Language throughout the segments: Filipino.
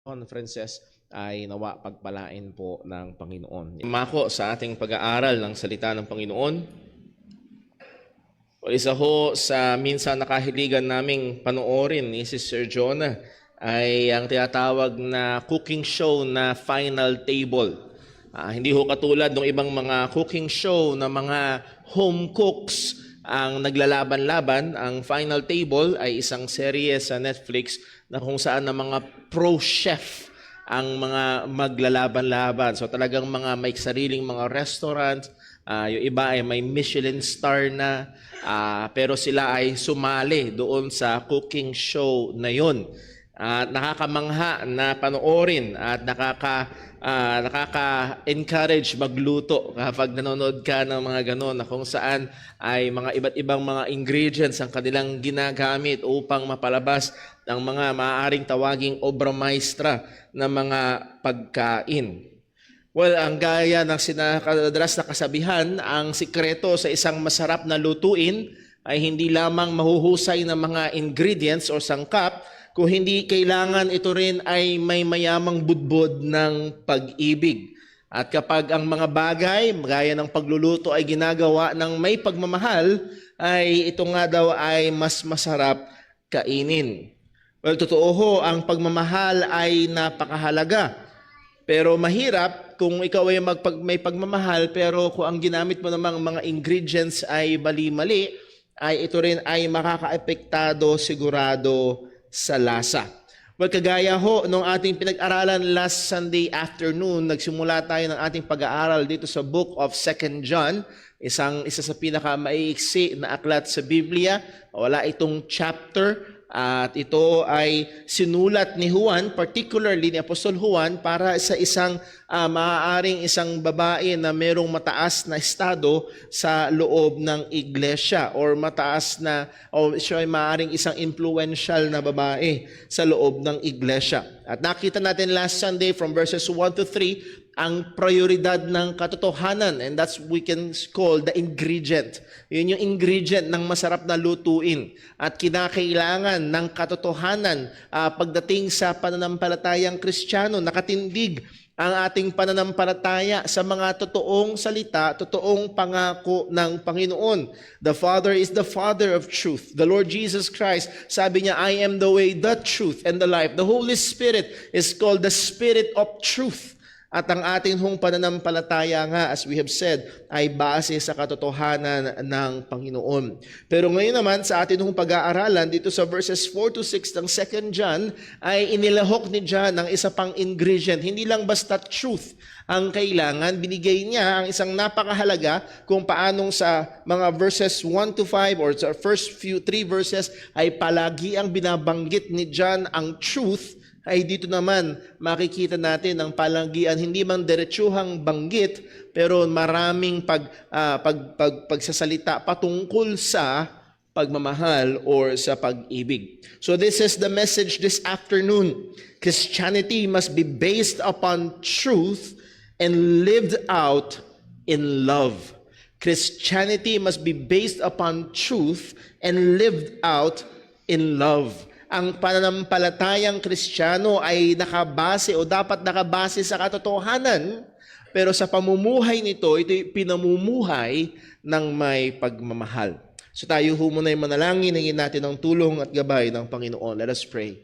conferences ay nawa pagpalain po ng Panginoon. Mako sa ating pag-aaral ng salita ng Panginoon. O isa ho sa minsan nakahiligan naming panoorin ni Sister Jonah ay ang tinatawag na cooking show na Final Table. Hindi ho katulad ng ibang mga cooking show na mga home cooks ang naglalaban-laban. Ang Final Table ay isang serye sa Netflix na kung saan na mga pro chef ang mga maglalaban-laban. So talagang mga may sariling mga restaurant, yung iba ay may Michelin star na, pero sila ay sumali doon sa cooking show na yon. Nakakamangha na panoorin at nakaka-encourage magluto kapag nanonood ka ng mga ganon na kung saan ay mga iba't ibang mga ingredients ang kanilang ginagamit upang mapalabas ng mga maaaring tawaging obra maestra na mga pagkain. Well, ang gaya ng sinakadalas na kasabihan, ang sikreto sa isang masarap na lutuin ay hindi lamang mahuhusay ng mga ingredients o sangkap, kung hindi kailangan ito rin ay may mayamang budbod ng pag-ibig. At kapag ang mga bagay, gaya ng pagluluto ay ginagawa ng may pagmamahal, ay ito nga daw ay mas masarap kainin. Well, totoo ho, ang pagmamahal ay napakahalaga. Pero mahirap kung ikaw ay may pagmamahal, pero kung ang ginamit mo namang mga ingredients ay mali-mali, ay ito rin ay makaka-epektado sigurado sa lasa. Well, kagaya ho, nung ating pinag-aralan last Sunday afternoon, nagsimula tayo ng ating pag-aaral dito sa book of 2 John, isa sa pinaka-maiiksi na aklat sa Biblia. Wala itong chapter, at ito ay sinulat ni Juan, particularly ni Apostol Juan, para sa isang maaaring isang babae na merong mataas na estado sa loob ng iglesia, or mataas na, o siya ay maaaring isang influential na babae sa loob ng iglesia. At nakita natin last Sunday from verses 1 to 3 ang prioridad ng katotohanan, and that's we can call the ingredient. Yun yung ingredient ng masarap na lutuin. At kinakailangan ng katotohanan pagdating sa pananampalatayang Kristiyano, nakatindig ang ating pananampalataya sa mga totoong salita, totoong pangako ng Panginoon. The Father is the Father of truth. The Lord Jesus Christ, sabi niya, I am the way, the truth, and the life. The Holy Spirit is called the Spirit of truth. At ang ating hong pananampalataya nga, as we have said, ay base sa katotohanan ng Panginoon. Pero ngayon naman, sa ating hong pag-aaralan, dito sa verses 4 to 6 ng 2 John, ay inilahok ni John ang isa pang ingredient. Hindi lang basta truth ang kailangan, binigay niya ang isang napakahalaga kung paanong sa mga verses 1 to 5 or sa first 3 verses ay palagi ang binabanggit ni John ang truth. Ay dito naman makikita natin ang palagian, hindi man diretsuhang banggit, pero maraming pagsasalita patungkol sa pagmamahal or sa pag-ibig. So this is the message this afternoon. Christianity must be based upon truth and lived out in love. Christianity must be based upon truth and lived out in love. Ang pananampalatayang Kristiyano ay nakabase o dapat nakabase sa katotohanan, pero sa pamumuhay nito, ito'y pinamumuhay ng may pagmamahal. So tayo muna ay manalangin, hingin natin ang tulong at gabay ng Panginoon. Let us pray.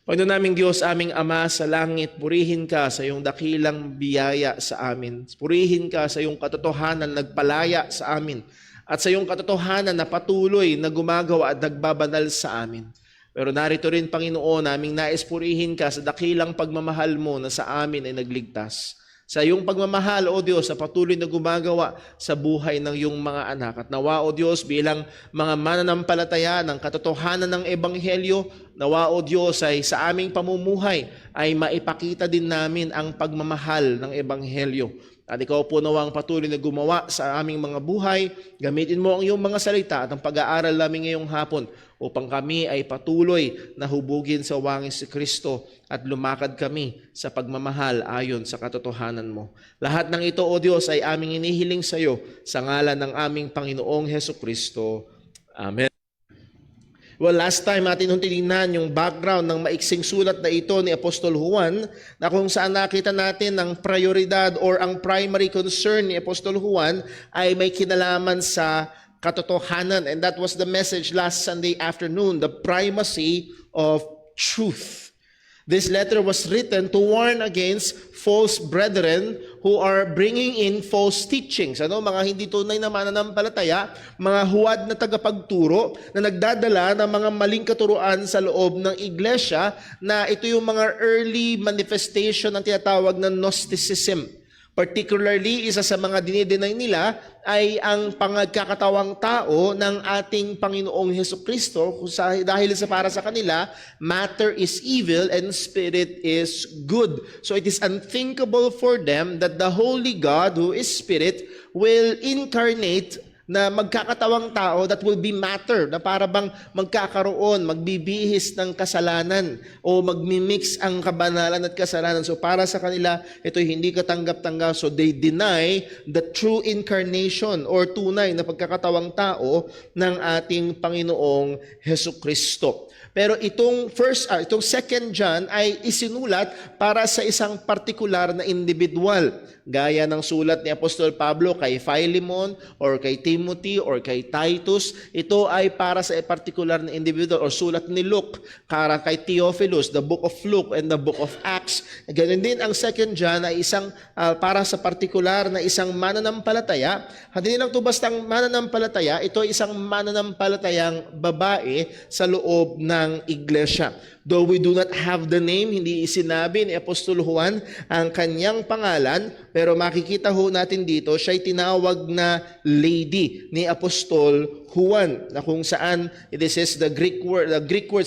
Panginoon naming Diyos, aming Ama sa langit, purihin ka sa iyong dakilang biyaya sa amin. Purihin ka sa iyong katotohanan nagpalaya sa amin, at sa iyong katotohanan na patuloy na gumagawa at nagbabanal sa amin. Pero narito rin, Panginoon, naming nais purihin ka sa dakilang pagmamahal mo na sa amin ay nagligtas. Sa iyong pagmamahal, O Diyos, na patuloy na gumagawa sa buhay ng iyong mga anak. At nawa, O Diyos, bilang mga mananampalataya ng katotohanan ng Ebanghelyo, nawa, O Diyos, ay sa aming pamumuhay ay maipakita din namin ang pagmamahal ng Ebanghelyo. At ikaw po nawang patuloy na gumawa sa aming mga buhay. Gamitin mo ang iyong mga salita at ang pag-aaral namin ngayong hapon upang kami ay patuloy na hubugin sa wangis si Kristo at lumakad kami sa pagmamahal ayon sa katotohanan mo. Lahat ng ito, O Diyos, ay aming inihiling sa iyo sa ngalan ng aming Panginoong Hesus Kristo. Amen. Well, last time natin nung tinignan yung background ng maiksing sulat na ito ni Apostol Juan, na kung saan nakita natin ang prioridad or ang primary concern ni Apostol Juan ay may kinalaman sa katotohanan. And that was the message last Sunday afternoon, the primacy of truth. This letter was written to warn against false brethren who are bringing in false teachings. Mga hindi tunay na mananampalataya, mga huwad na tagapagturo na nagdadala ng mga maling katuruan sa loob ng iglesia, na ito yung mga early manifestation ng tinatawag na Gnosticism. Particularly, isa sa mga dinideny nila ay ang pangagkakatawang tao ng ating Panginoong Hesukristo, dahil para sa kanila, matter is evil and spirit is good. So it is unthinkable for them that the Holy God, who is Spirit, will incarnate na magkakatawang tao that will be matter, na para bang magkakaroon, magbibihis ng kasalanan o magmimix ang kabanalan at kasalanan. So para sa kanila, ito hindi katanggap-tanggap. So they deny the true incarnation or tunay na pagkakatawang tao ng ating Panginoong Hesukristo. Pero itong second John ay isinulat para sa isang partikular na individual. Gaya ng sulat ni Apostol Pablo kay Philemon or kay Timothy or kay Titus, ito ay para sa partikular na individual. Or sulat ni Luke para kay Theophilus, the book of Luke and the book of Acts. Ganun din ang second John ay isang para sa partikular na isang mananampalataya. Hindi lang ito bastang mananampalataya, ito ay isang mananampalatayang babae sa loob ng iglesia. Though we do not have the name, hindi isinabi ni Apostol Juan ang kanyang pangalan, pero makikita ho natin dito, siya'y tinawag na lady ni Apostol Juan, na kung saan, this is the Greek word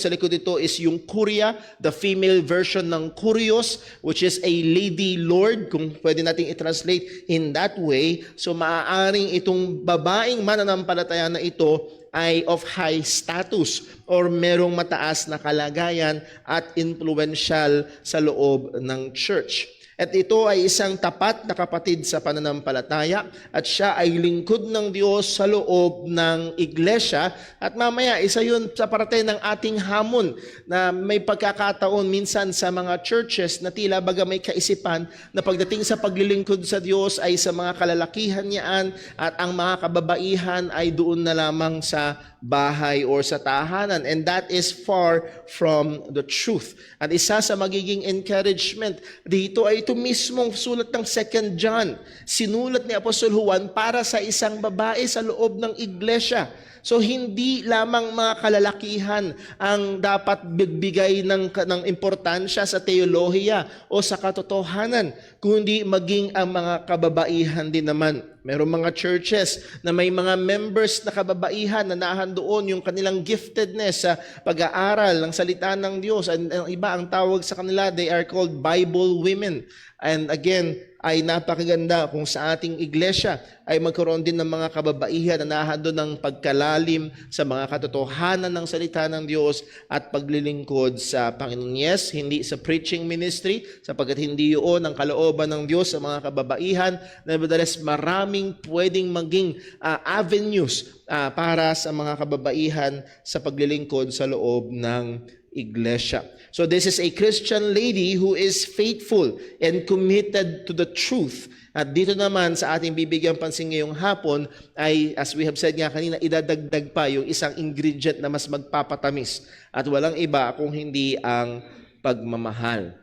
sa likod dito is yung kuria, the female version ng kurios, which is a lady lord, kung pwede nating i-translate in that way. So maaaring itong babaeng mananampalataya na ito ay of high status or merong mataas na kalagayan at influential sa loob ng church. At ito ay isang tapat na kapatid sa pananampalataya at siya ay lingkod ng Diyos sa loob ng iglesia. At mamaya, isa yun sa parte ng ating hamon na may pagkakataon minsan sa mga churches na tila baga may kaisipan na pagdating sa paglilingkod sa Diyos ay sa mga kalalakihan niyaan at ang mga kababaihan ay doon na lamang sa bahay or sa tahanan. And that is far from the truth. At isa sa magiging encouragement dito ay ito mismong sulat ng 2 John. Sinulat ni Apostol Juan para sa isang babae sa loob ng iglesia. So hindi lamang mga kalalakihan ang dapat bigbigay ng importansya sa teolohiya o sa katotohanan, kundi maging ang mga kababaihan din naman. Merong mga churches na may mga members na kababaihan na nahandoon yung kanilang giftedness sa pag-aaral ng salita ng Diyos. And ang iba ang tawag sa kanila, they are called Bible women. And again, ay napakaganda kung sa ating iglesia ay magkaroon din ng mga kababaihan na nahandoon ng pagkalalim sa mga katotohanan ng salita ng Diyos at paglilingkod sa Panginoon. Yes, hindi sa preaching ministry, sapagkat hindi yun ang kalooban ng Diyos sa mga kababaihan. Nevertheless, maraming pwedeng maging avenues para sa mga kababaihan sa paglilingkod sa loob ng iglesia. So this is a Christian lady who is faithful and committed to the truth. At dito naman sa ating bibigyan pansin ngayong hapon ay, as we have said nga kanina, idadagdag pa yung isang ingredient na mas magpapatamis. At walang iba kung hindi ang pagmamahal.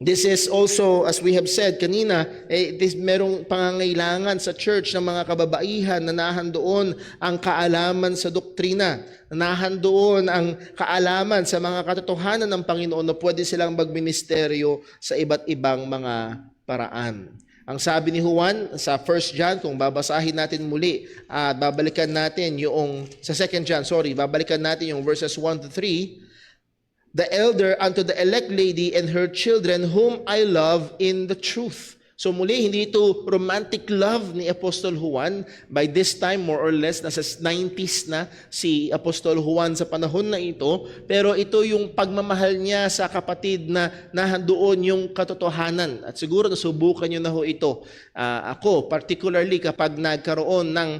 This is also, as we have said kanina, merong pangangailangan sa church ng mga kababaihan na nahandoon ang kaalaman sa doktrina, nahandoon ang kaalaman sa mga katotohanan ng Panginoon na pwede silang magministeryo sa iba't ibang mga paraan. Ang sabi ni Juan sa 1 John, kung babasahin natin muli, babalikan natin yung, sa 2 John, babalikan natin yung verses 1 to 3, the elder unto the elect lady and her children whom I love in the truth. So muli, hindi ito romantic love ni Apostol Juan. By this time, more or less, nasa 90s na si Apostol Juan sa panahon na ito. Pero ito yung pagmamahal niya sa kapatid na nahandoon yung katotohanan. At siguro nasubukan niyo na ho ito. Ako, particularly kapag nagkaroon ng,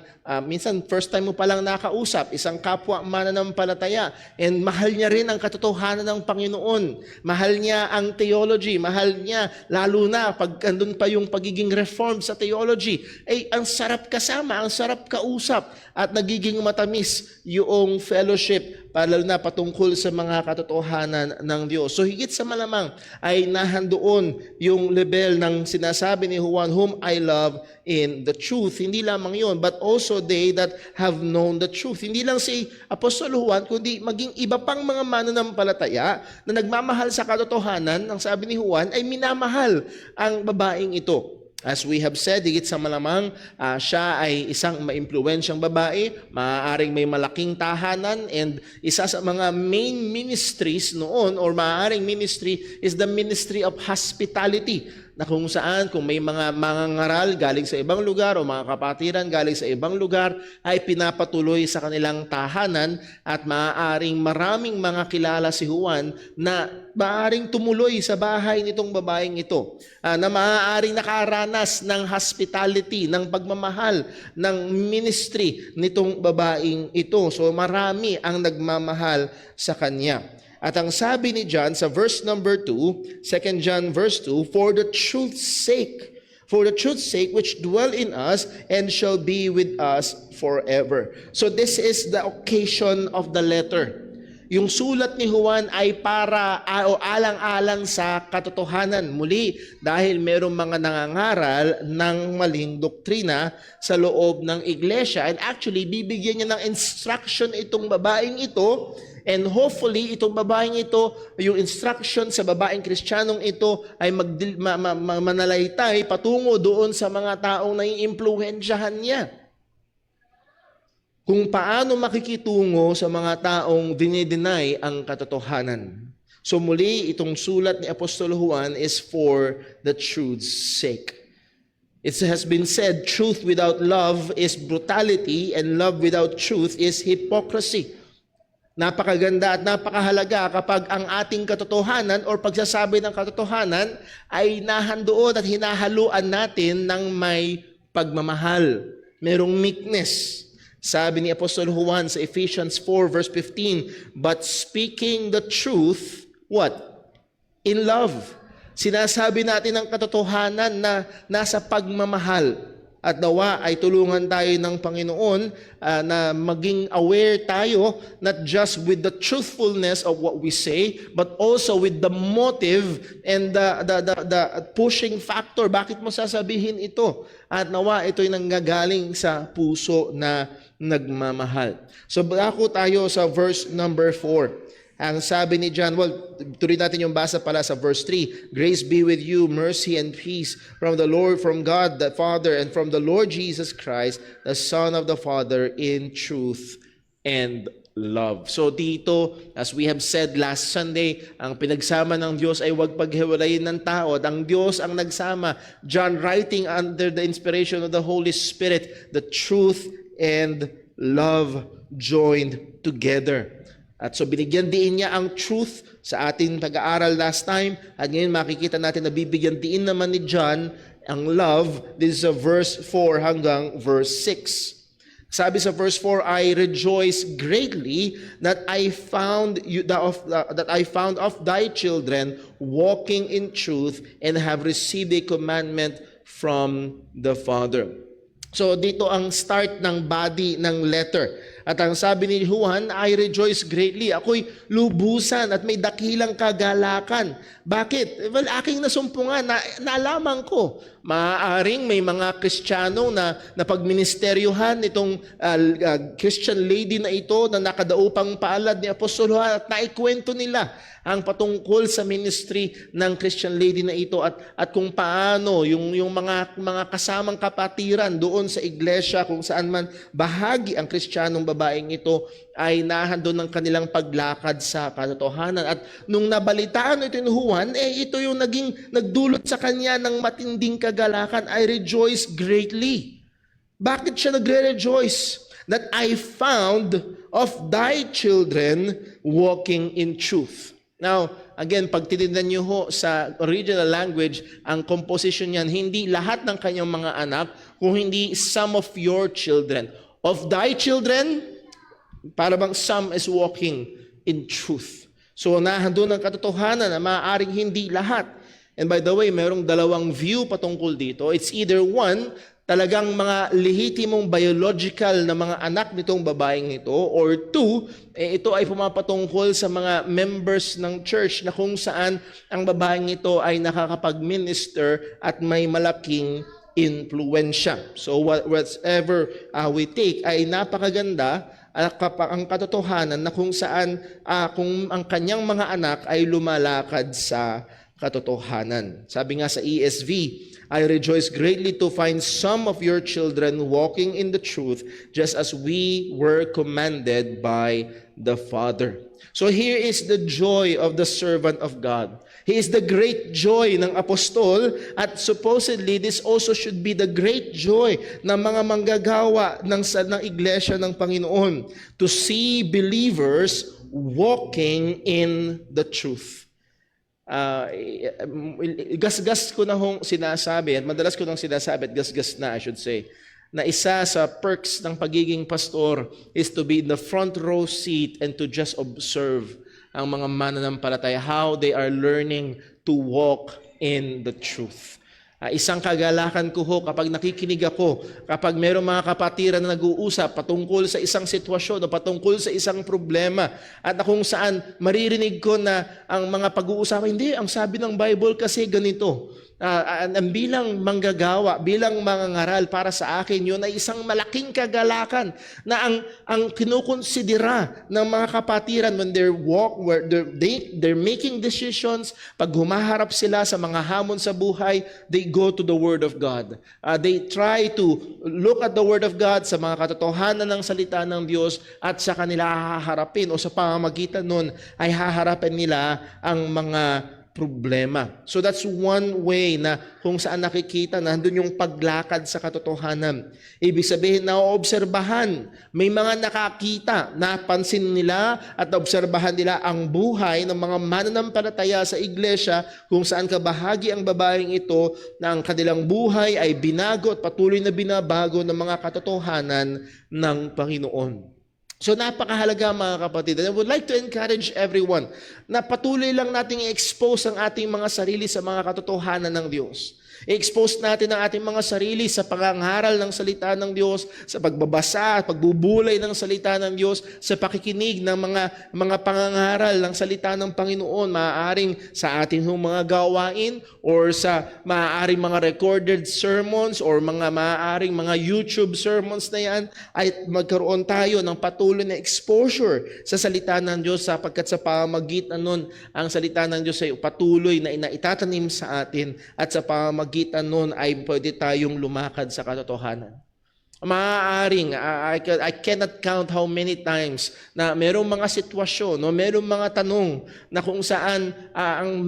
minsan first time mo palang nakausap, isang kapwa mananampalataya, and mahal niya rin ang katotohanan ng Panginoon. Mahal niya ang theology. Mahal niya, lalo na pag andun pa yung pagiging reformed sa theology, ay ang sarap kasama, ang sarap kausap, at nagiging matamis yung fellowship, lalo na patungkol sa mga katotohanan ng Diyos. So higit sa malamang ay nahandoon yung level ng sinasabi ni Juan, whom I love in the truth. Hindi lamang yun, but also they that have known the truth. Hindi lang si Apostol Juan, kundi maging iba pang mga mananampalataya na nagmamahal sa katotohanan. Ang sabi ni Juan ay minamahal ang babaeng ito. As we have said, higit sa malamang, siya ay isang maimpluwensyang babae, maaaring may malaking tahanan, and isa sa mga main ministries noon, or maaaring ministry, is the ministry of hospitality, na kung saan, kung may mga mangangaral galing sa ibang lugar o mga kapatiran galing sa ibang lugar, ay pinapatuloy sa kanilang tahanan, at maaaring maraming mga kilala si Juan na maaaring tumuloy sa bahay nitong babaeng ito, na maaaring nakaranas ng hospitality, ng pagmamahal, ng ministry nitong babaeng ito. So marami ang nagmamahal sa kanya. At ang sabi ni John sa verse number 2, 2 John verse 2, for the truth's sake which dwell in us and shall be with us forever. So this is the occasion of the letter. Yung sulat ni Juan ay para o alang-alang sa katotohanan. Muli, dahil merong mga nangangaral ng maling doktrina sa loob ng iglesia. And actually, bibigyan niya ng instruction itong babaeng ito. And hopefully, itong babaeng ito, yung instruction sa babaeng Kristiyanong ito ay manalaytay patungo doon sa mga taong naiimpluwensyahan niya. Kung paano makikitungo sa mga taong dinideny ang katotohanan. So muli, itong sulat ni Apostol Juan is for the truth's sake. It has been said, truth without love is brutality, and love without truth is hypocrisy. Napakaganda at napakahalaga kapag ang ating katotohanan o pagsasabi ng katotohanan ay nahandoon at hinahaluan natin ng may pagmamahal. Merong meekness. Sabi ni Apostol Juan sa Ephesians 4 verse 15, but speaking the truth, what? In love. Sinasabi natin ang katotohanan na nasa pagmamahal. At nawa ay tulungan tayo ng Panginoon na maging aware tayo not just with the truthfulness of what we say, but also with the motive and the pushing factor. Bakit mo sasabihin ito? At nawa ito'y nanggagaling sa puso na nagmamahal. So ako tayo sa verse number 4. Ang sabi ni John, tuloy natin yung basa pala sa verse 3. Grace be with you, mercy and peace from the Lord, from God the Father, and from the Lord Jesus Christ, the Son of the Father, in truth and love. So dito, as we have said last Sunday, ang pinagsama ng Diyos ay huwag paghiwalayin ng tao. At ang Diyos ang nagsama. John writing under the inspiration of the Holy Spirit, the truth and love joined together. At so binigyan diin niya ang truth sa ating pag-aaral last time. At ngayon makikita natin na bibigyan diin naman ni John ang love. This is verse 4 hanggang verse 6. Sabi sa verse 4, I rejoice greatly that I found of thy children walking in truth and have received a commandment from the Father. So dito ang start ng body ng letter. At ang sabi ni Juan, I rejoice greatly. Ako'y lubusan at may dakilang kagalakan. Bakit? Well, aking nasumpungan, naalaman ko. Maaaring may mga Kristiyano na pagministeryuhan itong Christian lady na ito na nakadaupang palad ni Apostol Juan at naikwento nila ang patungkol sa ministry ng Christian lady na ito at kung paano yung mga kasamang kapatiran doon sa iglesia kung saan man bahagi ang Kristiyanong babaeng ito ay nahandon ng kanilang paglakad sa katotohanan. At nung nabalitaan ito ni Juan, ito yung nagdulot sa kanya ng matinding kagalakan. I rejoice greatly. Bakit siya nagre-rejoice? That I found of thy children walking in truth. Now, again, pag tinignan niyo ho sa original language, ang composition niyan, hindi lahat ng kanyang mga anak, kung hindi some of your children. Of thy children, para bang some is walking in truth. So, nahandun ang katotohanan na maaaring hindi lahat. And by the way, merong dalawang view patungkol dito. It's either one, talagang mga lehitimong biological na mga anak nitong babaeng ito, or two, ito ay pumapatungkol sa mga members ng church na kung saan ang babaeng ito ay nakakapag-minister at may malaking influensya. So whatever we take ay napakaganda ang katotohanan na kung saan kung ang kanyang mga anak ay lumalakad sa katotohanan. Sabi nga sa ESV, I rejoice greatly to find some of your children walking in the truth, just as we were commanded by the Father. So here is the joy of the servant of God. He is the great joy ng apostol, at supposedly this also should be the great joy ng mga manggagawa ng iglesia ng Panginoon, to see believers walking in the truth. Gasgas ko na hong sinasabi, at madalas ko nang sinasabi, at gasgas na I should say, na isa sa perks ng pagiging pastor is to be in the front row seat and to just observe ang mga mananampalataya, how they are learning to walk in the truth. Isang kagalakan ko ho kapag nakikinig ako, kapag mayroong mga kapatiran na nag-uusap patungkol sa isang sitwasyon o patungkol sa isang problema, at kung saan maririnig ko na ang mga pag-uusapan, hindi, ang sabi ng Bible kasi ganito. Bilang manggagawa, bilang mangangaral, para sa akin yun ay isang malaking kagalakan na ang kinukonsidera ng mga kapatiran when they're making decisions, pag humaharap sila sa mga hamon sa buhay, they go to the Word of God. They try to look at the Word of God sa mga katotohanan ng salita ng Diyos, at sa kanila haharapin o sa pamamagitan nun ay haharapin nila ang mga problema. So that's one way na kung saan nakikita na nandun yung paglakad sa katotohanan. Ibig sabihin na obserbahan, may mga nakakita, napansin nila at obserbahan nila ang buhay ng mga mananampalataya sa iglesia, kung saan kabahagi ang babaeng ito na ang kanilang buhay ay binago at patuloy na binabago ng mga katotohanan ng Panginoon. So napakahalaga mga kapatid. And I would like to encourage everyone na patuloy lang nating i-expose ang ating mga sarili sa mga katotohanan ng Diyos. I-expose natin ang ating mga sarili sa pangangaral ng salita ng Diyos, sa pagbabasa, pagbubulay ng salita ng Diyos, sa pakikinig ng mga pangangaral ng salita ng Panginoon, maaaring sa ating mga gawain or sa maaaring mga recorded sermons or maaaring mga YouTube sermons na yan, ay magkaroon tayo ng patuloy na exposure sa salita ng Diyos, sapagkat sa pamamagitan nun, ang salita ng Diyos ay patuloy na itatanim sa atin, at sa pamamagitan nun ay pwede tayong lumakad sa katotohanan. Maaaring, I cannot count how many times na merong mga sitwasyon, no, merong mga tanong na kung saan ang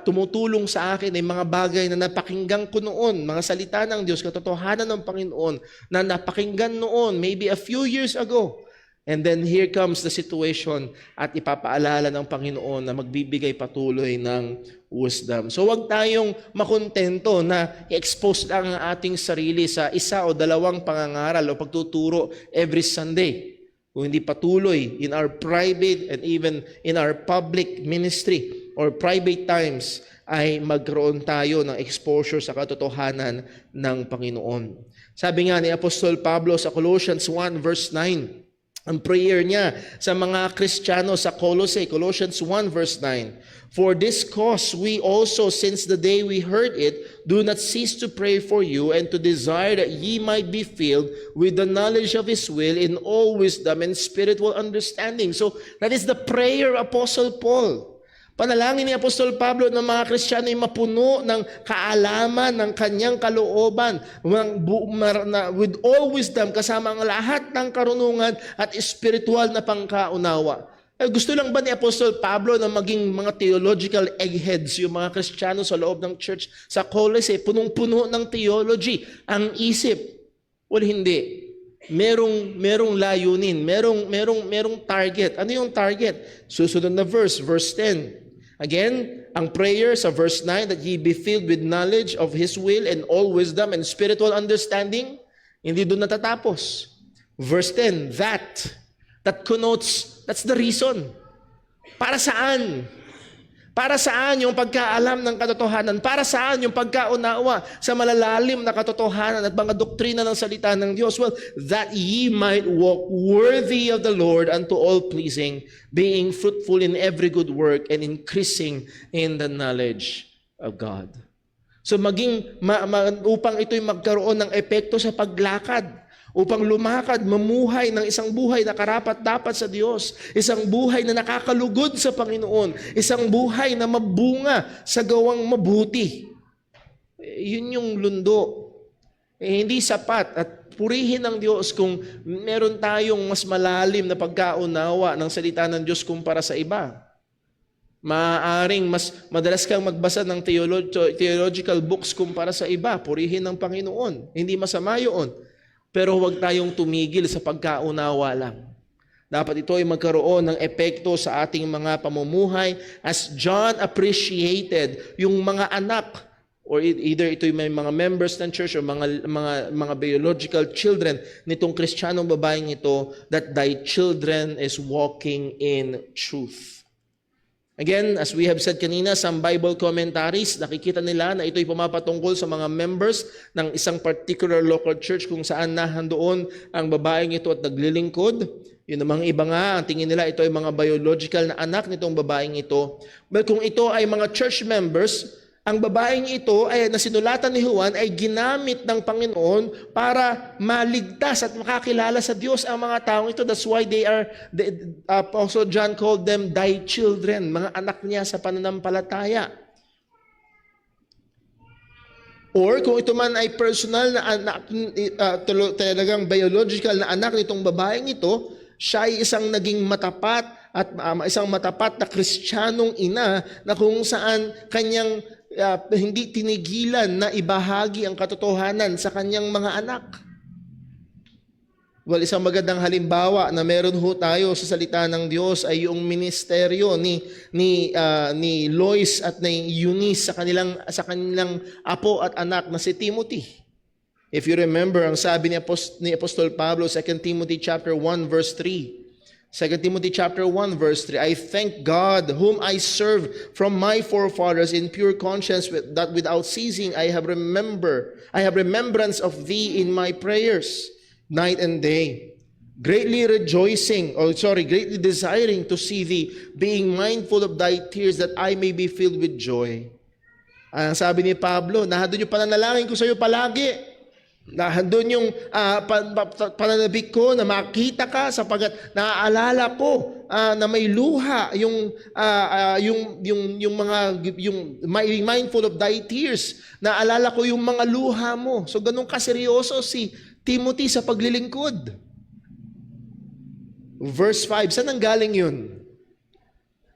tumutulong sa akin ay mga bagay na napakinggan ko noon, mga salita ng Diyos, katotohanan ng Panginoon na napakinggan noon, maybe a few years ago. And then here comes the situation, at ipapaalala ng Panginoon na magbibigay patuloy ng wisdom. So wag tayong makontento na i-expose lang ang ating sarili sa isa o dalawang pangangaral o pagtuturo every Sunday. Kung hindi patuloy in our private and even in our public ministry or private times, ay magkaroon tayo ng exposure sa katotohanan ng Panginoon. Sabi nga ni Apostol Pablo sa Colossians 1 verse 9, ang prayer niya sa mga Kristiyano sa Colossae, Colossians 1 verse 9, "For this cause we also, since the day we heard it, do not cease to pray for you and to desire that ye might be filled with the knowledge of His will in all wisdom and spiritual understanding." So that is the prayer of Apostle Paul. Panalangin ni Apostol Pablo ng mga Kristiyano ay mapuno ng kaalaman ng kanyang kalooban with all wisdom, kasama ang lahat ng karunungan at espiritual na pangkaunawa. Gusto lang ba ni Apostol Pablo na maging mga theological eggheads yung mga Kristiyano sa loob ng church sa Colossae, punong-puno ng theology ang isip? Well, hindi. Merong layunin, merong target. Ano yung target? Susunod na verse 10. Again, ang prayer sa verse 9, that ye be filled with knowledge of His will and all wisdom and spiritual understanding, hindi doon natatapos. Verse 10, that connotes, that's the reason. Para saan? Para saan yung pagkaalam ng katotohanan? Para saan yung pagkaunawa sa malalalim na katotohanan at mga doktrina ng salita ng Diyos? Well, that ye might walk worthy of the Lord unto all pleasing, being fruitful in every good work and increasing in the knowledge of God. So upang ito'y magkaroon ng epekto sa paglakad, upang lumakad, mamuhay ng isang buhay na karapat-dapat sa Diyos, isang buhay na nakakalugod sa Panginoon, isang buhay na mabunga sa gawang mabuti. Yun yung lundo. Hindi sapat at purihin ng Diyos kung meron tayong mas malalim na pagkaunawa ng salita ng Diyos kumpara sa iba. Maaaring mas madalas kang magbasa ng theological books kumpara sa iba. Purihin ng Panginoon. Hindi masama yun. Pero huwag tayong tumigil sa pagkaunawa lang. Dapat ito ay magkaroon ng epekto sa ating mga pamumuhay as John appreciated yung mga anak, or either ito may mga members ng church o mga biological children nitong Kristiyanong babaeng ito, that thy children is walking in truth. Again, as we have said kanina, some Bible commentaries, nakikita nila na ito'y pumapatungkol sa mga members ng isang particular local church kung saan nahandoon ang babaeng ito at naglilingkod. Yun namang iba nga, ang tingin nila ito ay mga biological na anak nitong babaeng ito. But kung ito ay mga church members, ang babaeng ito ay nasinulatan ni Juan ay ginamit ng Panginoon para maligtas at makakilala sa Diyos ang mga taong ito. That's why also John called them thy children, mga anak niya sa pananampalataya. Or kung ito man ay personal na anak, talagang biological na anak nitong babaeng ito, siya ay isang naging matapat at isang matapat na Kristiyanong ina na kung saan kanyang hindi tinigilan na ibahagi ang katotohanan sa kanyang mga anak. Well, isang magandang halimbawa na meron ho tayo sa salita ng Diyos ay yung ministeryo ni Lois at ni Eunice sa kanilang apo at anak na si Timothy. If you remember, ang sabi ni Apostol Pablo, 2 Timothy chapter 1 verse 3. 2 Timothy chapter 1 verse 3, I thank God whom I serve from my forefathers in pure conscience, that without ceasing I have remembrance of thee in my prayers night and day, greatly desiring to see thee, being mindful of thy tears, that I may be filled with joy. Ang sabi ni Pablo, nahadon yung pananalangin ko sa iyo palagi. Nandun yung pananabik ko na makita ka sapagat naaalala ko na may luha yung mindful of thy tears. Naalala ko yung mga luha mo. So ganun kaseryoso si Timothy sa paglilingkod. Verse 5, saan ang galing yun?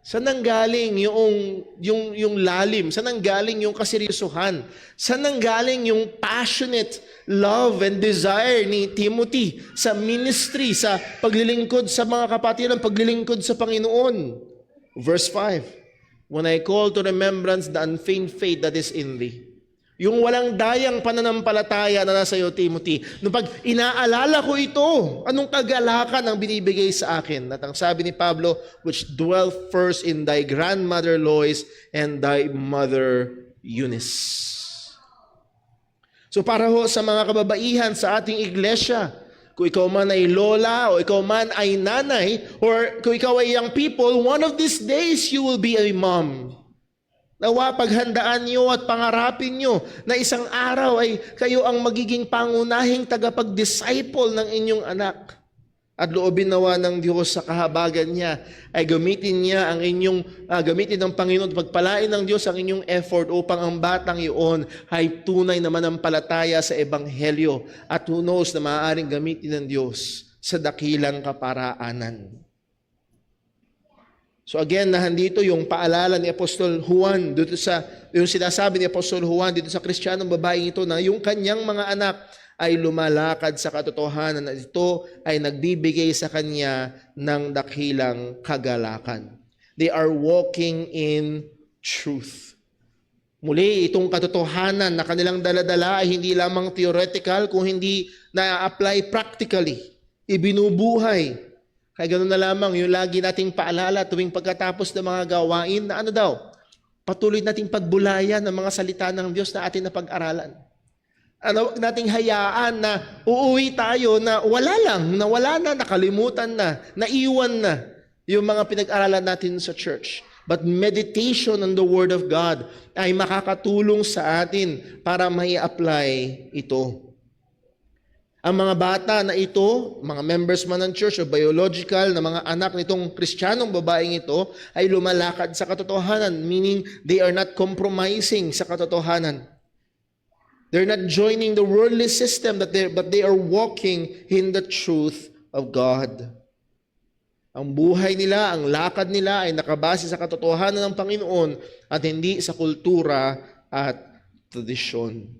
Saan ang galing yung lalim? Saan ang galing yung kaseryosohan? Saan ang galing yung passionate love and desire ni Timothy sa ministry, sa paglilingkod sa mga kapatiran, paglilingkod sa Panginoon? Verse 5, when I call to remembrance the unfeigned faith that is in thee. Yung walang dayang pananampalataya na nasa iyo, Timothy. Nung pag inaalala ko ito, anong kagalakan ang binibigay sa akin? At ang sabi ni Pablo, which dwell first in thy grandmother Lois and thy mother Eunice. So para ho sa mga kababaihan sa ating iglesia, kung ikaw man ay lola o ikaw man ay nanay, or kung ikaw ay young people, one of these days you will be a mom. Nawa paghandaan nyo at pangarapin nyo na isang araw ay kayo ang magiging pangunahing tagapag-disciple ng inyong anak. At loobin nawa ng Diyos sa kahabagan niya ay gamitin niya ang gamitin ng Panginoon, pagpalain ng Diyos ang inyong effort upang ang batang iyon ay tunay na manampalataya sa Ebanghelyo. At who knows na maaaring gamitin ng Diyos sa dakilang kaparaanan. So again, nahandito yung paalala ni Apostol Juan dito yung sinasabi ni Apostol Juan dito sa Kristiyanong babaeng ito na yung kanyang mga anak ay lumalakad sa katotohanan at ito ay nagbibigay sa kanya ng dakilang kagalakan. They are walking in truth. Muli, itong katotohanan na kanilang daladala ay hindi lamang theoretical, kung hindi na-apply practically, ibinubuhay. Kaya ganoon na lamang yung lagi nating paalala tuwing pagkatapos ng mga gawain na patuloy nating pagbulayan ng mga salita ng Diyos na atin na pag-aralan. Huwag nating hayaan na uuwi tayo na wala na, nakalimutan na, naiwan na yung mga pinag-aralan natin sa church. But meditation on the Word of God ay makakatulong sa atin para may apply ito. Ang mga bata na ito, mga members man ng church o biological na mga anak nitong Kristiyanong babaeng ito ay lumalakad sa katotohanan, meaning they are not compromising sa katotohanan. They're not joining the worldly system, but they are walking in the truth of God. Ang buhay nila, ang lakad nila ay nakabase sa katotohanan ng Panginoon at hindi sa kultura at tradisyon.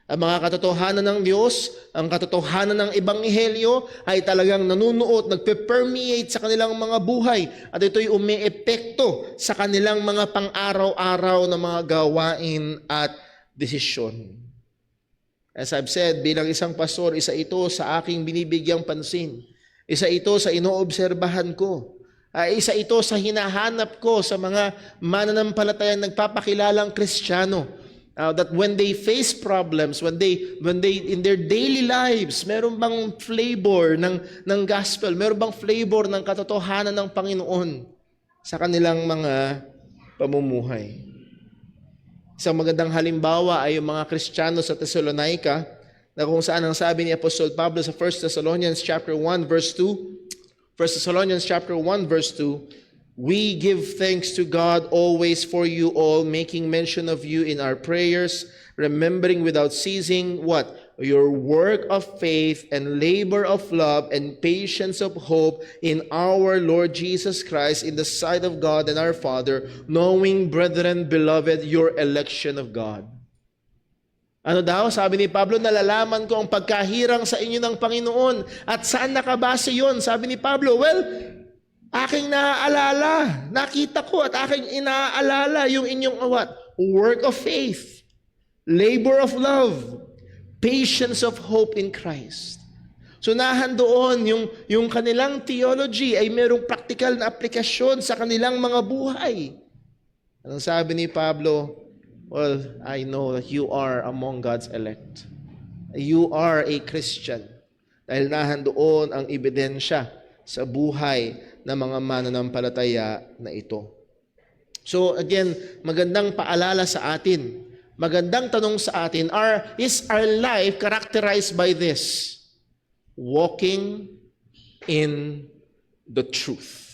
Ang mga katotohanan ng Diyos, ang katotohanan ng Ebanghelyo ay talagang nanunuot, nagpe-permeate sa kanilang mga buhay at ito'y umiepekto sa kanilang mga pang-araw-araw na mga gawain at desisyon. As I've said, bilang isang pastor, isa ito sa aking binibigyang pansin. Isa ito sa inoobserbahan ko. Isa ito sa hinahanap ko sa mga mananampalatayang nagpapakilalang Kristiyano. That when they face problems, when they in their daily lives, meron bang flavor ng gospel, meron bang flavor ng katotohanan ng Panginoon sa kanilang mga pamumuhay. Isang magandang halimbawa ay yung mga Kristiyano sa Thessalonica na kung saan ang sabi ni Apostol Pablo sa 1 Thessalonians chapter 1 verse 2, 1 Thessalonians chapter 1 verse 2, we give thanks to God always for you all, making mention of you in our prayers, remembering without ceasing what? Your work of faith and labor of love and patience of hope in our Lord Jesus Christ in the sight of God and our Father, knowing, brethren, beloved, your election of God. Ano daw? Sabi ni Pablo, nalalaman ko ang pagkahirang sa inyo ng Panginoon. At saan nakabase yon? Sabi ni Pablo, aking naaalala, nakita ko at aking inaalala yung inyong work of faith, labor of love, patience of hope in Christ. So nahandoon yung kanilang theology ay merong practical na aplikasyon sa kanilang mga buhay. Anong sabi ni Pablo? I know that you are among God's elect. You are a Christian. Dahil nahandoon ang ebidensya sa buhay ng mga mananampalataya na ito. So again, magandang paalala sa atin. Magandang tanong sa atin, is our life characterized by this? Walking in the truth.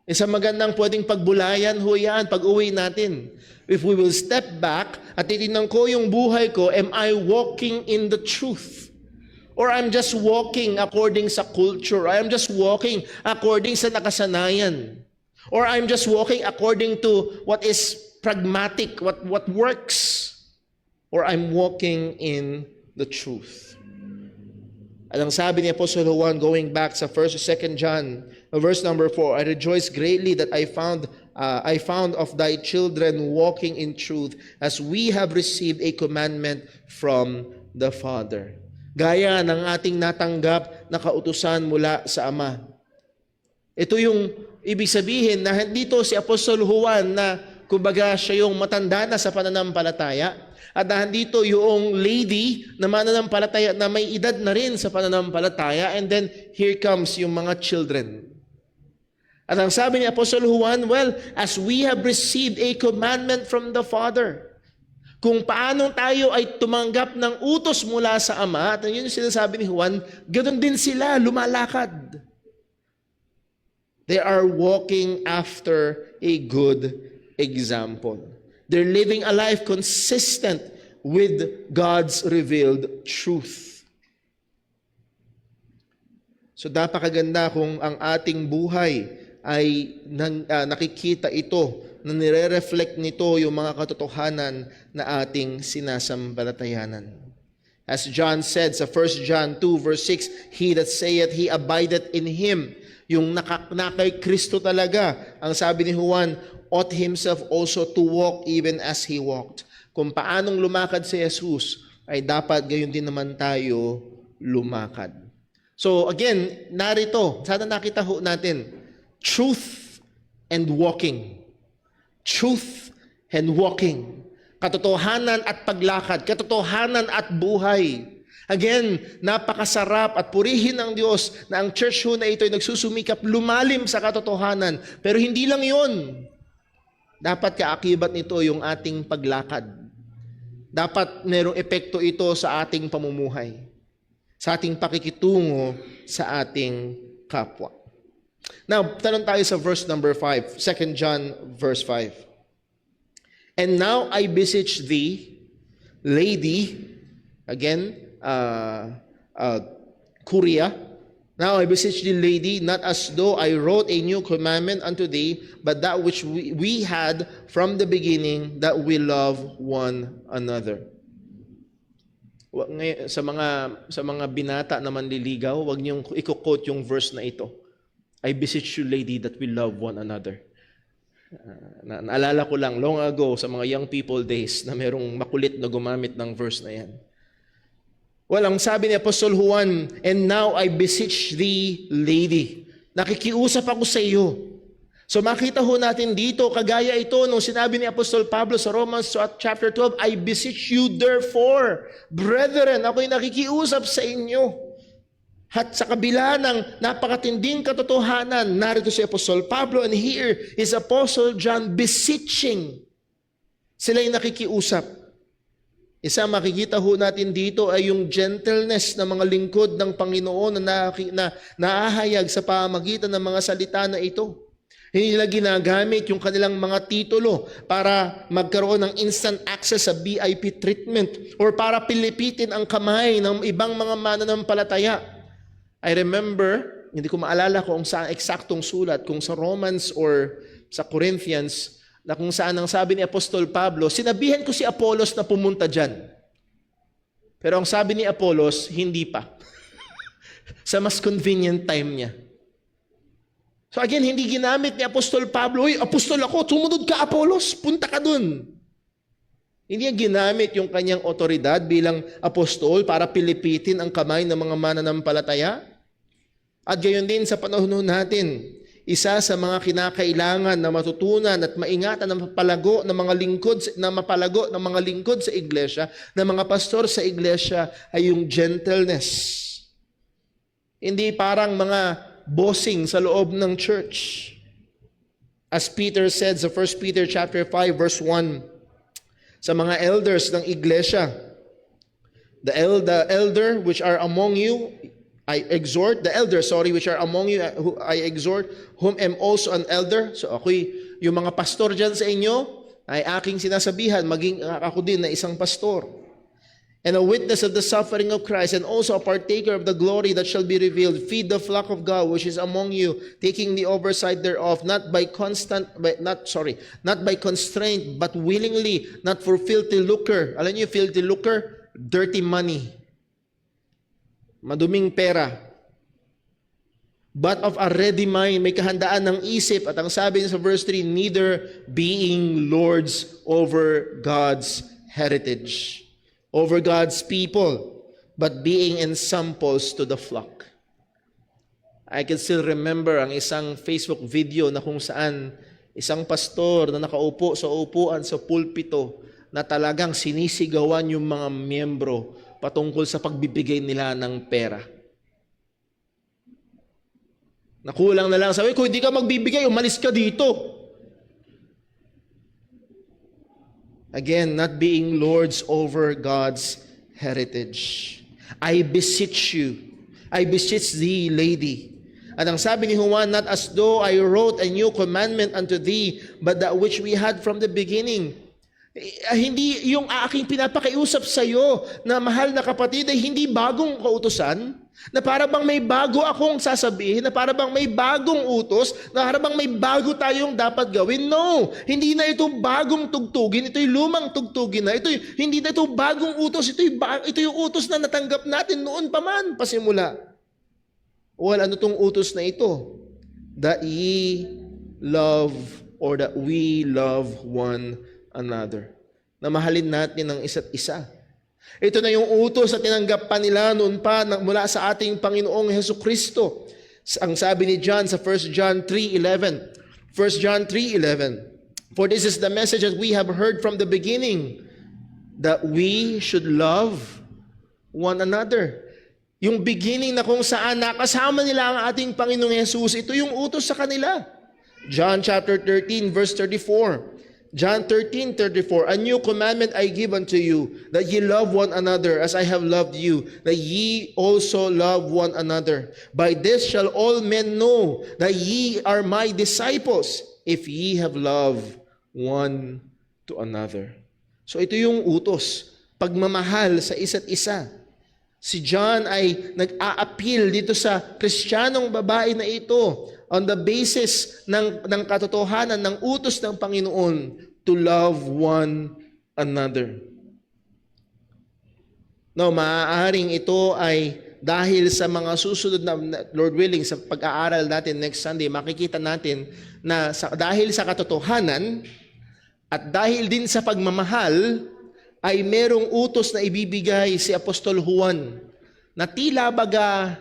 Isang magandang pwedeng pagbulayan ho yan, pag-uwi natin. If we will step back at titignan ko yung buhay ko, am I walking in the truth? Or I'm just walking according sa culture? I am just walking according sa nakasanayan? Or I'm just walking according to what is pragmatic, what works, or I'm walking in the truth. At ang sabi ni Apostle Juan, going back sa 1 or 2 John, verse number 4, I rejoice greatly that I found of thy children walking in truth, as we have received a commandment from the Father. Gaya ng ating natanggap na kautusan mula sa Ama. Ito yung ibig sabihin na dito si Apostol Juan na kumbaga siya yung matanda na sa pananampalataya. At nandito yung lady na mananampalataya na may edad na rin sa pananampalataya. And then here comes yung mga children. At ang sabi ni Apostol Juan, as we have received a commandment from the Father. kung paano tayo ay tumanggap ng utos mula sa Ama, at yun yung sinasabi ni Juan, ganoon din sila, lumalakad. They are walking after a good example. They're living a life consistent with God's revealed truth. So napakaganda kung ang ating buhay ay nakikita ito, na nire-reflect nito yung mga katotohanan na ating sinasampalatayanan. As John said sa 1 John 2 verse 6, He that saith he abideth in Him, yung nakay Kristo talaga, ang sabi ni Juan, ought himself also to walk even as He walked. Kung paanong lumakad si Jesus, ay dapat gayon din naman tayo lumakad. So again, narito, sana nakita ho natin, truth and walking. Truth and walking. Katotohanan at paglakad. Katotohanan at buhay. Again, napakasarap at purihin ng Diyos na ang church ho na ito ay nagsusumikap lumalim sa katotohanan. Pero hindi lang yon. Dapat kaakibat nito yung ating paglakad. Dapat merong epekto ito sa ating pamumuhay. Sa ating pakikitungo sa ating kapwa. Now, tanong tayo sa verse number 5. 2 John verse 5. And now I beseech thee, lady, again, Korea. Now I beseech thee, lady, not as though I wrote a new commandment unto thee, but that which we had from the beginning, that we love one another. Sa mga binata na manliligaw, wag niyong i-quote yung verse na ito. I beseech you, lady, that we love one another. Naalala ko lang, long ago, sa mga young people days, na merong makulit na gumamit ng verse na yan. Well, ang sabi ni Apostol Juan, and now I beseech thee, lady. Nakikiusap ako sa iyo. So makita ho natin dito, kagaya ito nung sinabi ni Apostol Pablo sa Romans chapter 12, I beseech you therefore, brethren, ako'y nakikiusap sa inyo. At sa kabila ng napakatinding katotohanan, narito si Apostol Pablo, and here is Apostle John beseeching. Sila'y nakikiusap. Isa makikita ho natin dito ay yung gentleness ng mga lingkod ng Panginoon na naahayag sa pamamagitan ng mga salita na ito. Hindi nila ginagamit yung kanilang mga titulo para magkaroon ng instant access sa VIP treatment or para pilipitin ang kamay ng ibang mga mananampalataya. I remember, hindi ko maalala kung saan eksaktong sulat, kung sa Romans or sa Corinthians, na kung saan ang sabi ni Apostol Pablo, sinabihan ko si Apollos na pumunta dyan. Pero ang sabi ni Apollos, hindi pa. Sa mas convenient time niya. So again, hindi ginamit ni Apostol Pablo, Uy, apostol ako, sumunod ka Apollos, punta ka dun. Hindi niya ginamit yung kanyang otoridad bilang apostol para pilipitin ang kamay ng mga mananampalataya. At gayon din sa panahon natin, isa sa mga kinakailangan na matutunan at maingatan ng mapalago ng mga lingkod sa iglesia, ng mga pastor sa iglesia ay yung gentleness. Hindi parang mga bossing sa loob ng church. As Peter said sa 1 Peter chapter 5 verse 1, sa mga elders ng iglesia, the elder which are among you, I exhort, the elders, which are among you, I exhort, whom am also an elder. So ako'y, yung mga pastor dyan sa inyo, ay aking sinasabihan, maging ako din na isang pastor. And a witness of the suffering of Christ, and also a partaker of the glory that shall be revealed. Feed the flock of God which is among you, taking the oversight thereof, not by constraint, but willingly, not for filthy lucre. Alam niyo, filthy lucre, dirty money. Maduming pera. But of a ready mind, may kahandaan ng isip. At ang sabi niya sa verse 3, neither being lords over God's heritage, over God's people, but being ensamples to the flock. I can still remember ang isang Facebook video na kung saan isang pastor na nakaupo sa upuan sa pulpito na talagang sinisigawan yung mga miyembro patungkol sa pagbibigay nila ng pera. Nakulang na lang, sabi, kung hindi ka magbibigay, umalis ka dito. Again, not being lords over God's heritage. I beseech you, I beseech thee, lady. At ang sabi ni Juan, not as though I wrote a new commandment unto thee, but that which we had from the beginning. Hindi yung aking pinapakiusap sa iyo na mahal na kapatid ay hindi bagong kautusan, na para bang may bago akong sasabihin, na para bang may bagong utos, na para bang may bago tayong dapat gawin. No, hindi na ito bagong tugtugin, ito'y lumang tugtugin na. Hindi na ito bagong utos, ito yung utos na natanggap natin noon pa man, pasimula. Well, ano tong utos na ito? That ye love, or that we love one another. Na mahalin natin ang isa't isa. Ito na yung utos na tinanggap pa nila noon pa mula sa ating Panginoong Hesukristo. Ang sabi ni John sa 1 John 3:11. 1 John 3:11. For this is the message that we have heard from the beginning, that we should love one another. Yung beginning na kung saan nakasama nila ang ating Panginoong Jesus, ito yung utos sa kanila. John chapter 13 verse 34. John 13:34, a new commandment I give unto you, that ye love one another as I have loved you, that ye also love one another. By this shall all men know that ye are my disciples, if ye have love one to another. So ito yung utos, pagmamahal sa isa't isa. Si John ay nag-a-appeal dito sa Kristiyanong babae na ito on the basis ng katotohanan ng utos ng Panginoon to love one another. No, maaaring ito ay dahil sa mga susunod na, Lord willing, sa pag-aaral natin next Sunday, makikita natin na dahil sa katotohanan at dahil din sa pagmamahal, ay merong utos na ibibigay si Apostol Juan na tila baga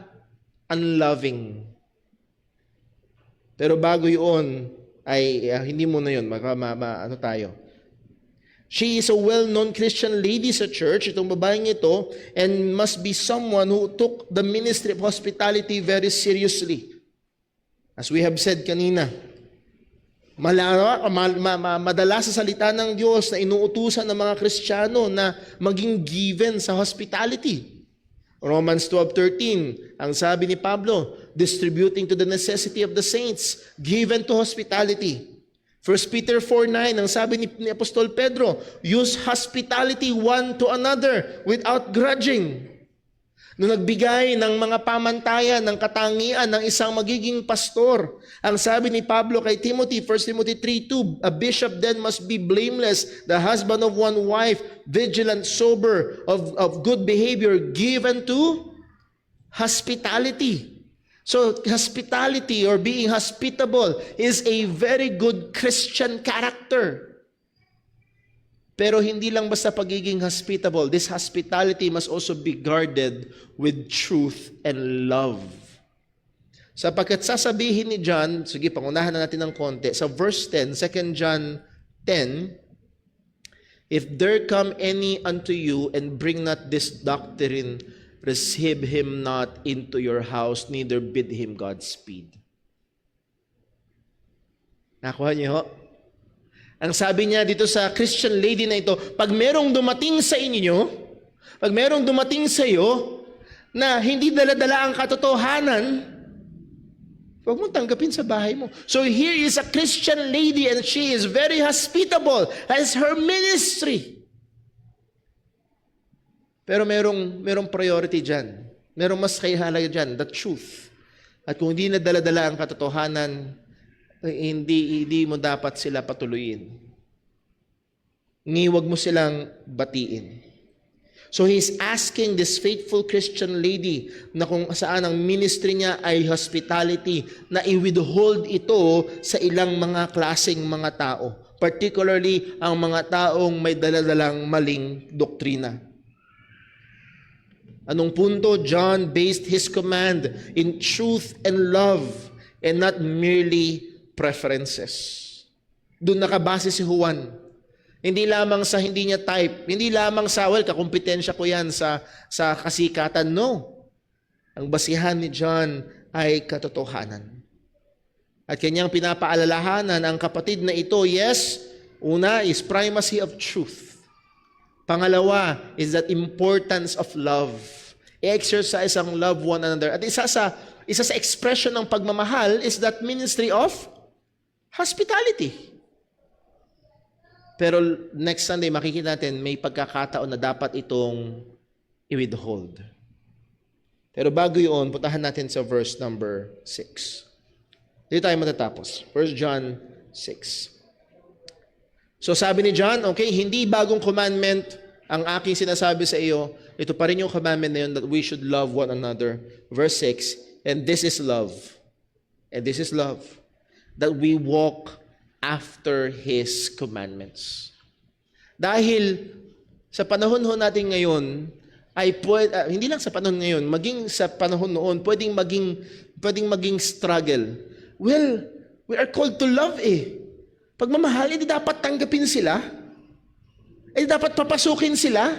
unloving. Pero bago yun, ay hindi mo na yun, ano tayo. She is a well-known Christian lady sa church, itong babaeng ito, and must be someone who took the ministry of hospitality very seriously. As we have said kanina, madalas sa salita ng Diyos na inuutusan ng mga Kristiyano na maging given sa hospitality. Romans 12:13, ang sabi ni Pablo, distributing to the necessity of the saints, given to hospitality. 1 Peter 4:9, ang sabi ni Apostol Pedro, use hospitality one to another without grudging. Nung nagbigay ng mga pamantayan, ng katangian ng isang magiging pastor, ang sabi ni Pablo kay Timothy, 1 Timothy 3:2, a bishop then must be blameless, the husband of one wife, vigilant, sober, of good behavior, given to hospitality. So, hospitality or being hospitable is a very good Christian character. Pero hindi lang basta pagiging hospitable. This hospitality must also be guarded with truth and love. Sapagkat sasabihin ni John, sige, pangunahan na natin ng konti. Sa verse 10, 2 John 10, if there come any unto you and bring not this doctrine, receive him not into your house, neither bid him Godspeed. Nakuha niyo ho? Ang sabi niya dito sa Christian lady na ito, pag merong dumating sa inyo, pag merong dumating sa iyo na hindi dala-dala ang katotohanan, huwag mo tanggapin sa bahay mo. So here is a Christian lady and she is very hospitable as her ministry. Pero merong priority dyan. Merong mas kahalaga dyan, the truth. At kung hindi na dala-dala ang katotohanan, hindi mo dapat sila patuloyin. Huwag mo silang batiin. So he's asking this faithful Christian lady na kung saan ang ministry niya ay hospitality, na i-withhold ito sa ilang mga klaseng mga tao. Particularly ang mga taong may daladalang maling doktrina. Anong punto? John based his command in truth and love and not merely preferences. Doon nakabase si Juan. Hindi lamang sa hindi niya type, hindi lamang sa, kakumpetensya ko yan sa kasikatan. No. Ang basihan ni John ay katotohanan. At kanyang pinapaalalahanan ang kapatid na ito, yes, Una is primacy of truth. Pangalawa is that importance of love. I-exercise ang love one another. At isa sa expression ng pagmamahal is that ministry of hospitality. Pero next Sunday, makikita natin may pagkakataon na dapat itong i-withhold. Pero bago yun, puntahan natin sa verse number 6. Dito tayo matatapos. 1 John 6. So sabi ni John, okay, hindi bagong commandment ang aking sinasabi sa iyo. Ito pa rin yung commandment na yun that we should love one another. Verse 6, and this is love. And this is love. That we walk after His commandments. Dahil sa panahon natin ngayon, ay hindi lang sa panahon ngayon, maging sa panahon noon, pwedeng maging struggle. Well, we are called to love Pagmamahal, hindi dapat tanggapin sila. Hindi dapat papasukin sila.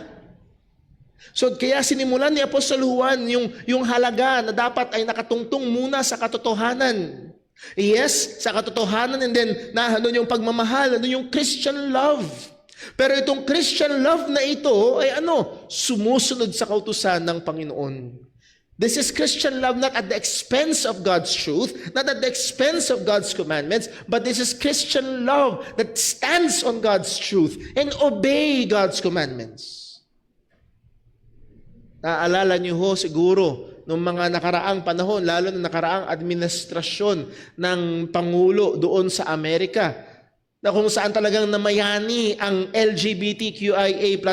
So, kaya sinimulan ni Apostol Juan yung halaga na dapat ay nakatungtong muna sa katotohanan. Yes, sa katotohanan, and then nandun yung pagmamahal, nandun yung Christian love. Pero itong Christian love na ito ay sumusunod sa kautusan ng Panginoon. This is Christian love not at the expense of God's truth, not at the expense of God's commandments, but this is Christian love that stands on God's truth and obey God's commandments. Naaalala niyo siguro nung mga nakaraang panahon, lalo na nakaraang administrasyon ng Pangulo doon sa Amerika, na kung saan talagang namayani ang LGBTQIA++++++++.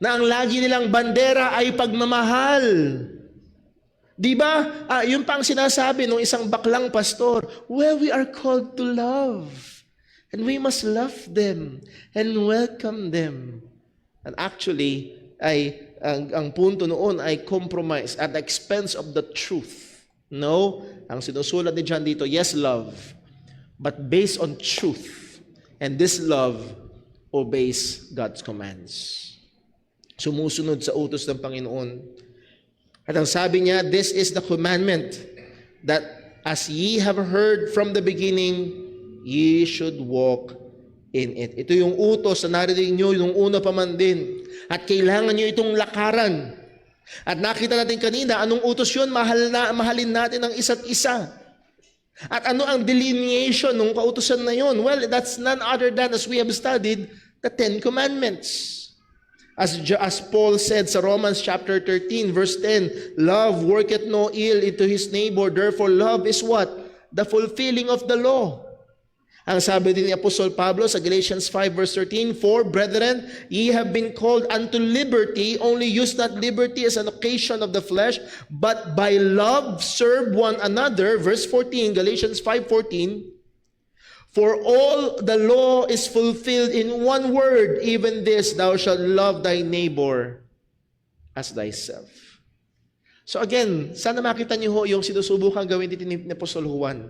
Na ang lagi nilang bandera ay pagmamahal. Di ba? Yun pang sinasabi ng isang baklang pastor, well, we are called to love. And we must love them and welcome them. And actually, ang punto noon ay compromise at the expense of the truth. No, ang sinusulat ni John dito, yes, love, but based on truth. And this love obeys God's commands. Sumusunod sa utos ng Panginoon. At ang sabi niya, this is the commandment, that as ye have heard from the beginning, ye should walk in it. Ito yung utos na narinig nyo yung una pa man din. At kailangan nyo itong lakaran. At nakita natin kanina, anong utos yun? Mahalin natin ang isa't isa. At ano ang delineation ng kautusan na yun? Well, that's none other than, as we have studied, the 10 Commandments. As Paul said sa Romans chapter 13, verse 10, love worketh no ill into his neighbor, therefore love is what? The fulfilling of the law. Ang sabi din ni Apostol Pablo sa Galatians 5 verse 13, for brethren, ye have been called unto liberty, only use not liberty as an occasion of the flesh, but by love serve one another. Verse 14, Galatians 5:14, for all the law is fulfilled in one word, even this, thou shalt love thy neighbor as thyself. So again, sana makita niyo yung sinusubukan gawin dito ni Apostol Juan.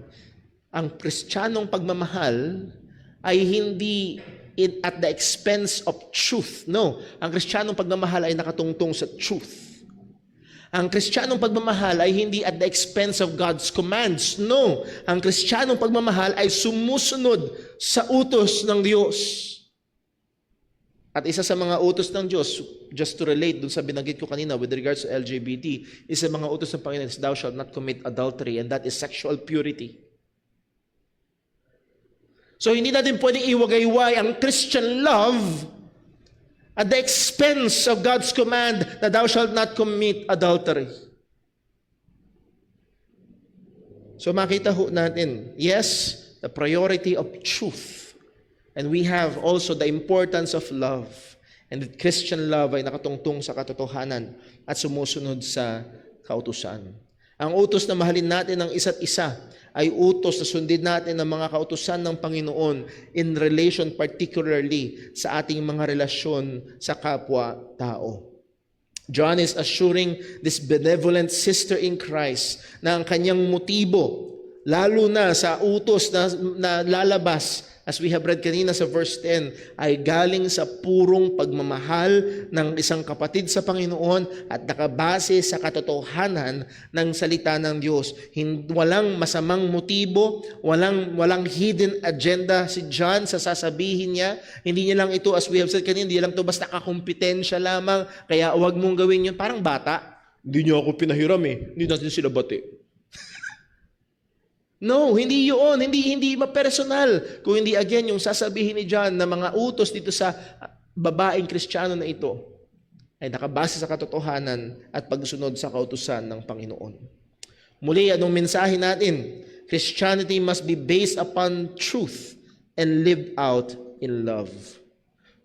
Ang Kristiyanong pagmamahal ay hindi at the expense of truth. No, ang Kristiyanong pagmamahal ay nakatungtong sa truth. Ang Kristiyanong pagmamahal ay hindi at the expense of God's commands. No, ang Kristiyanong pagmamahal ay sumusunod sa utos ng Diyos. At isa sa mga utos ng Diyos, just to relate dun sa binanggit ko kanina with regards to LGBT, isa sa mga utos ng Panginoon is, thou shalt not commit adultery, and that is sexual purity. So hindi natin pwedeng iwagayway ang Christian love at the expense of God's command that thou shalt not commit adultery. So makita ho natin, yes, the priority of truth. And we have also the importance of love. And that Christian love ay nakatungtong sa katotohanan at sumusunod sa kautusan. Ang utos na mahalin natin ang isa't isa ay utos na sundin natin ang mga kautusan ng Panginoon in relation particularly sa ating mga relasyon sa kapwa-tao. John is assuring this benevolent sister in Christ na ang kanyang motibo lalo na sa utos na lalabas, as we have read kanina sa verse 10, ay galing sa purong pagmamahal ng isang kapatid sa Panginoon at nakabase sa katotohanan ng salita ng Diyos. Walang masamang motibo, walang hidden agenda si John sa sasabihin niya. Hindi niya lang ito, as we have said kanina, hindi lang ito basta kakumpetensya lamang, kaya huwag mong gawin yun. Parang bata, hindi niya ako pinahiram hindi natin sila bati. No, hindi yun. Hindi ma-personal. Kung hindi, again, yung sasabihin ni John na mga utos dito sa babaeng Kristiyano na ito ay nakabase sa katotohanan at pagsunod sa kautusan ng Panginoon. Muli, anong mensahe natin? Christianity must be based upon truth and lived out in love.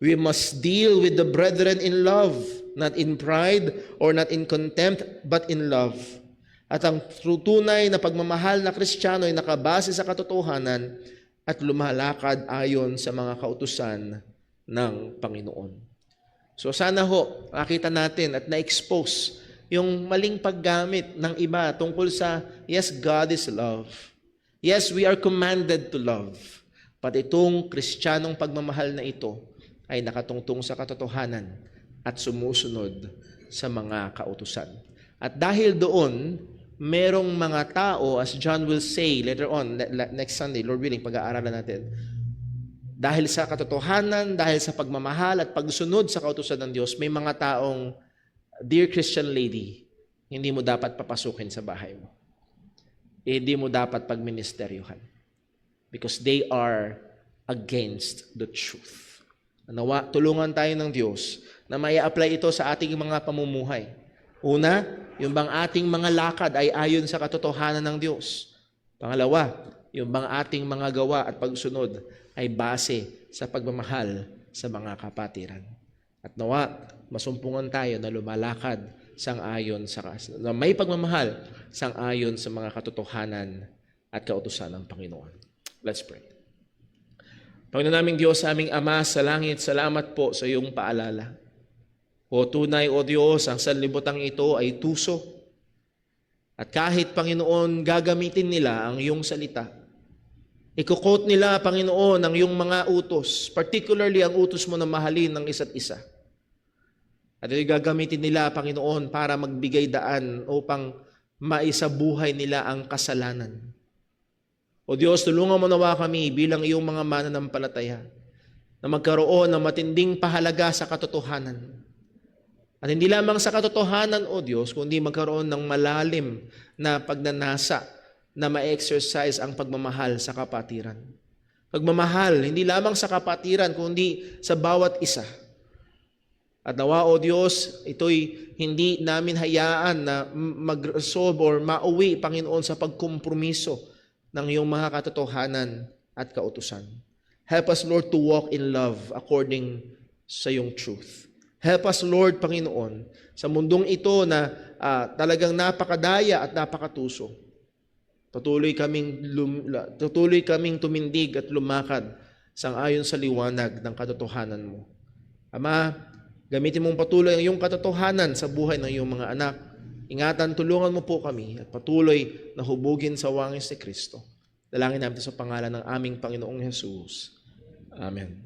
We must deal with the brethren in love, not in pride or not in contempt, but in love. At ang tunay na pagmamahal na Kristiyano ay nakabase sa katotohanan at lumalakad ayon sa mga kautusan ng Panginoon. So sana ho, makita natin at na-expose yung maling paggamit ng iba tungkol sa, yes, God is love. Yes, we are commanded to love. But itong Kristiyanong pagmamahal na ito ay nakatungtong sa katotohanan at sumusunod sa mga kautusan. At dahil doon, merong mga tao, as John will say later on, next Sunday, Lord willing, pag-aaralan natin, dahil sa katotohanan, dahil sa pagmamahal at pagsunod sa kautusan ng Diyos, may mga taong, dear Christian lady, hindi mo dapat papasukin sa bahay mo. Hindi mo dapat pagministeryuhan. Because they are against the truth. Nawa, tulungan tayo ng Diyos na may apply ito sa ating mga pamumuhay. Una, yung bang ating mga lakad ay ayon sa katotohanan ng Diyos. Pangalawa, yung bang ating mga gawa at pagsunod ay base sa pagmamahal sa mga kapatiran. At nawa, masumpungan tayo na lumalakad sang-ayon na may pagmamahal sang-ayon sa mga katotohanan at kautusan ng Panginoon. Let's pray. Panginoon naming Diyos, aming Ama sa langit, salamat po sa iyong paalala. O tunay, O Diyos, ang sanlibutan ito ay tuso. At kahit, Panginoon, gagamitin nila ang iyong salita. Ikukot nila, Panginoon, ang iyong mga utos, particularly ang utos mo na mahalin ng isa't isa. At ito gagamitin nila, Panginoon, para magbigay daan upang maisabuhay nila ang kasalanan. O Diyos, tulungan mo nawa kami bilang iyong mga mananampalataya na magkaroon ng matinding pahalaga sa katotohanan. At hindi lamang sa katotohanan, O Diyos, kundi magkaroon ng malalim na pagnanasa na ma-exercise ang pagmamahal sa kapatiran. Pagmamahal, hindi lamang sa kapatiran, kundi sa bawat isa. At nawa, O Diyos, ito'y hindi namin hayaan na mag-resolve or mauwi, Panginoon, sa pagkompromiso ng iyong mga katotohanan at kautusan. Help us, Lord, to walk in love according sa iyong truth. Help us, Lord, Panginoon, sa mundong ito na talagang napakadaya at napakatuso. Patuloy kaming tumindig at lumakad sang-ayon sa liwanag ng katotohanan mo. Ama, gamitin mong patuloy ang iyong katotohanan sa buhay ng iyong mga anak. Ingatan, tulungan mo po kami at patuloy na hubugin sa wangis ni Kristo. Dalangin namin sa pangalan ng aming Panginoong Jesus. Amen.